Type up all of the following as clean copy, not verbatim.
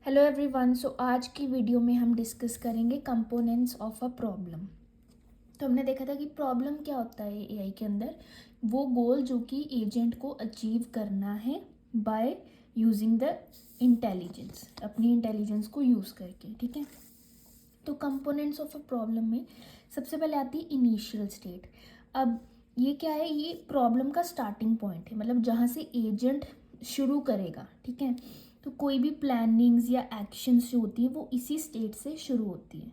Hello everyone. सो आज की video में हम डिस्कस करेंगे कंपोनेंट्स ऑफ अ प्रॉब्लम। तो हमने देखा था कि प्रॉब्लम क्या होता है एआई के अंदर, वो गोल जो कि एजेंट को अचीव करना है बाय यूजिंग द इंटेलिजेंस, अपनी इंटेलिजेंस को यूज़ करके। ठीक है, तो कंपोनेंट्स ऑफ अ प्रॉब्लम में सबसे पहले आती है इनिशियल स्टेट। अब ये क्या है, ये प्रॉब्लम का स्टार्टिंग पॉइंट है, मतलब जहाँ से एजेंट शुरू करेगा। ठीक है, तो कोई भी प्लानिंग्स या एक्शंस जो होती हैं वो इसी स्टेट से शुरू होती है।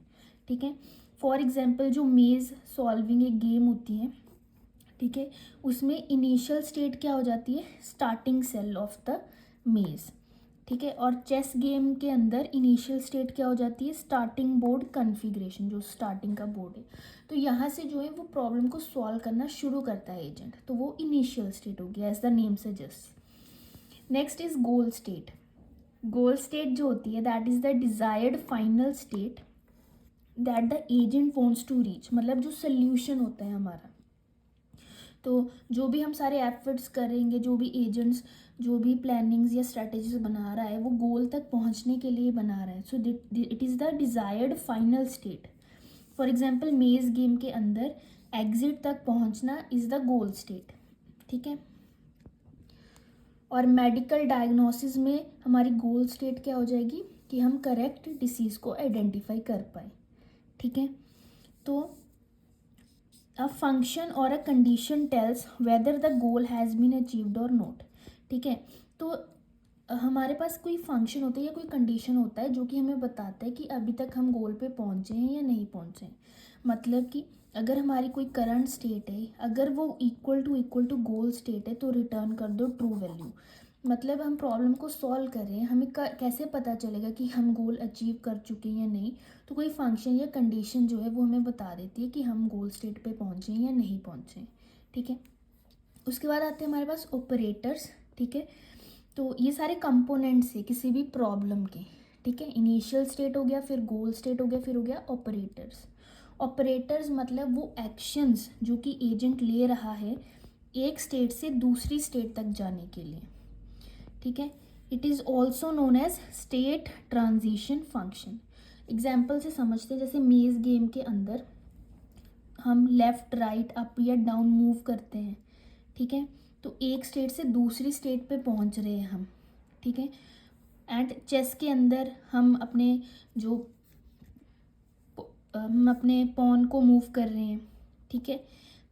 ठीक है, फॉर एग्जांपल जो मेज़ सॉल्विंग एक गेम होती है, ठीक है, उसमें इनिशियल स्टेट क्या हो जाती है, स्टार्टिंग सेल ऑफ द मेज़। ठीक है, और चेस गेम के अंदर इनिशियल स्टेट क्या हो जाती है, स्टार्टिंग बोर्ड कॉन्फ़िगरेशन, जो स्टार्टिंग का बोर्ड है। तो यहाँ से जो है वो प्रॉब्लम को सॉल्व करना शुरू करता है एजेंट, तो वो इनिशियल स्टेट हो गया as the name suggest. Next is goal state. Goal state जो होती है that is the desired final state that the agent wants to reach, मतलब जो सोल्यूशन होता है हमारा। तो जो भी हम सारे एफर्ट्स करेंगे, जो भी एजेंट्स जो भी प्लानिंग्स या स्ट्रेटजीज बना रहा है वो गोल तक पहुंचने के लिए बना रहा है। So it is the desired final state. For example मेज़ गेम के अंदर एग्जिट तक पहुंचना इज़ द गोल स्टेट। ठीक है, और मेडिकल डायग्नोसिस में हमारी गोल स्टेट क्या हो जाएगी कि हम करेक्ट डिसीज़ को आइडेंटिफाई कर पाए। ठीक है, तो अ फंक्शन और a condition tells whether the goal has been achieved और नॉट। ठीक है, तो हमारे पास कोई फंक्शन होता है या कोई कंडीशन होता है जो कि हमें बताता है कि अभी तक हम गोल पे पहुंचे हैं या नहीं पहुंचे हैं। मतलब कि अगर हमारी कोई करंट स्टेट है, अगर वो इक्वल टू गोल स्टेट है तो रिटर्न कर दो ट्रू वैल्यू। मतलब हम प्रॉब्लम को सॉल्व कर रहे हैं, हमें कैसे पता चलेगा कि हम गोल अचीव कर चुके हैं या नहीं। तो कोई फंक्शन या कंडीशन जो है वो हमें बता देती है कि हम गोल स्टेट पे पहुँचे हैं या नहीं पहुँचे हैं। ठीक है, उसके बाद आते हैं हमारे पास ऑपरेटर्स। ठीक है, तो ये सारे कंपोनेंट्स है किसी भी प्रॉब्लम के। ठीक है, इनिशियल स्टेट हो गया, फिर गोल स्टेट हो गया, फिर हो गया ऑपरेटर्स। ऑपरेटर्स मतलब वो एक्शंस जो कि एजेंट ले रहा है एक स्टेट से दूसरी स्टेट तक जाने के लिए। ठीक है, it is also known as state transition function. Example से समझते हैं, जैसे मेज़ गेम के अंदर हम लेफ़्ट राइट अप या डाउन मूव करते हैं। ठीक है, तो एक स्टेट से दूसरी स्टेट पे पहुंच रहे हैं हम। ठीक है, एंड चेस के अंदर हम अपने जो हम अपने पॉन को मूव कर रहे हैं। ठीक है,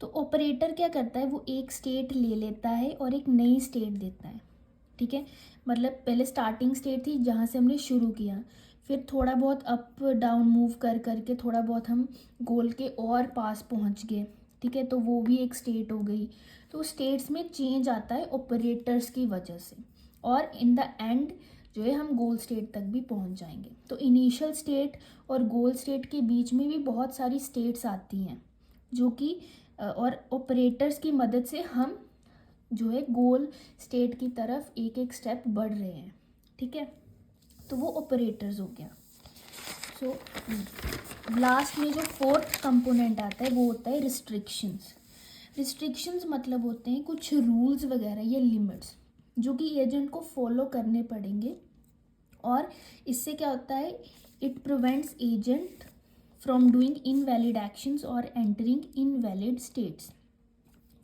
तो ऑपरेटर क्या करता है, वो एक स्टेट ले लेता है और एक नई स्टेट देता है। ठीक है, मतलब पहले स्टार्टिंग स्टेट थी जहाँ से हमने शुरू किया, फिर थोड़ा बहुत अप डाउन मूव कर करके थोड़ा बहुत हम गोल के और पास पहुँच गए। ठीक है, तो वो भी एक स्टेट हो गई। तो स्टेट्स में चेंज आता है ऑपरेटर्स की वजह से, और इन द एंड जो है हम गोल स्टेट तक भी पहुंच जाएंगे। तो इनिशियल स्टेट और गोल स्टेट के बीच में भी बहुत सारी स्टेट्स आती हैं जो कि और ऑपरेटर्स की मदद से हम जो है गोल स्टेट की तरफ एक एक स्टेप बढ़ रहे हैं। ठीक है, तो वो ऑपरेटर्स हो गया। सो लास्ट में जो फोर्थ कंपोनेंट आता है वो होता है रिस्ट्रिक्शंस। रिस्ट्रिक्शंस मतलब होते हैं कुछ रूल्स वगैरह या लिमिट्स जो कि एजेंट को फॉलो करने पड़ेंगे, और इससे क्या होता है, it prevents agent from doing invalid actions और entering invalid states.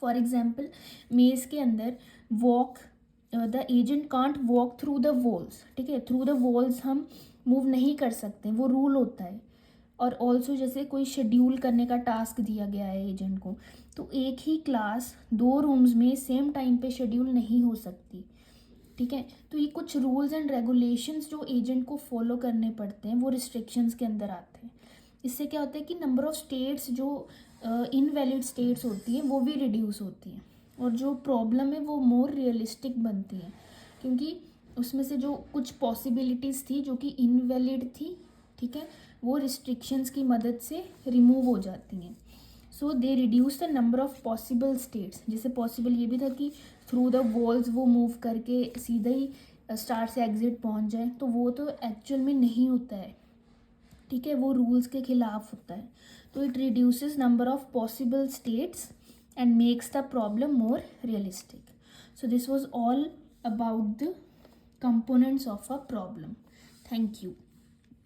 For example maze के अंदर walk the agent can't walk through the walls. ठीक है, थ्रू द वॉल्स हम मूव नहीं कर सकते, वो रूल होता है। और ऑल्सो जैसे कोई शेड्यूल करने का टास्क दिया गया है एजेंट को, तो एक ही क्लास दो रूम्स में सेम टाइम पे शेड्यूल नहीं हो सकती। ठीक है, तो ये कुछ रूल्स एंड रेगुलेशंस जो एजेंट को फॉलो करने पड़ते हैं वो रिस्ट्रिक्शंस के अंदर आते हैं। इससे क्या होता है कि नंबर ऑफ स्टेट्स जो इनवैलिड स्टेट्स होती हैं वो भी रिड्यूस होती हैं, और जो प्रॉब्लम है वो मोर रियलिस्टिक बनती है, क्योंकि उसमें से जो कुछ पॉसिबिलिटीज़ थी जो कि इनवैलिड थी, ठीक है, वो रिस्ट्रिक्शंस की मदद से रिमूव हो जाती हैं। So they reduce the number of possible states. जैसे पॉसिबल ये भी था कि थ्रू द वॉल्स वो मूव करके सीधा ही स्टार्ट से एग्जिट पहुंच जाए, तो वो तो एक्चुअल में नहीं होता है। ठीक है, वो रूल्स के खिलाफ होता है। तो it reduces number of possible states and makes the problem more realistic. So this was all about the components of a problem. Thank you.